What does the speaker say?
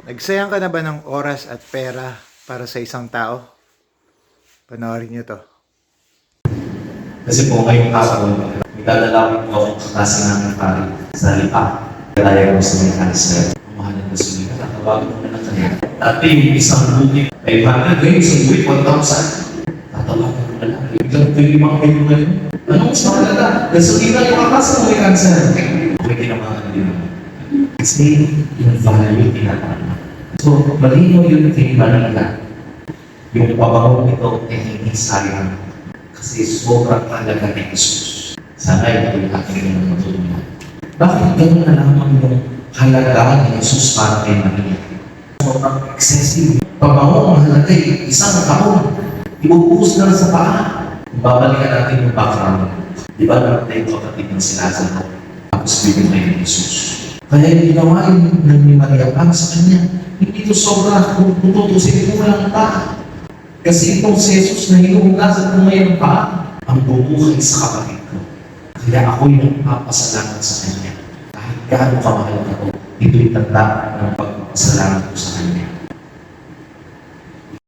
Nagsayang ka na ba ng oras at pera para sa isang tao? Panoorin niyo to. Kasi po ngayong araw, may dadalawin po akong kaklase ng pari sa lipa. Kaya ko sa may cancer. Mahalan na sulit. Tatawagin ko na lang kanya. Dati yung isang buwi, ay mahal ngayon, isang buwi, 1,000. Tatawagin ko na lang. Biglang ito yung mga kayo ngayon. Ano mas mahalaga? Nasulitan yung kaklase ng may cancer. May kinamahan din naman. Kasi yung value tinatama. So, malinaw yun kay Manila. Yung pabango nito ay hindi sayang. Kasi sobrang halaga ni Jesus. Sana ito yung aking ng matulungan. Bakit gano'n na lamang yung halaga ni Jesus para kay Maria? Sobrang excessive. Pabango ang halaga eh. Isang taon. Ibubuhos na lang sa paa. Babalikan natin yung background. Di ba naman tayo kapatid ng sinasa? Tapos bibigay ni Jesus. Kaya yung ginawa yung ni Maria para sa kanya. Hindi ito sobra kung tutusin ko lang pa. Kasi itong si Jesus na hinuhugasan ng mayroon pa, ang bumuhay sa kapatid ko. Kaya ako'y nagpapasalamat sa kanya. Kahit gaano kamahal ako, ito'y tanda ng pagpapasalamat ko sa kanya.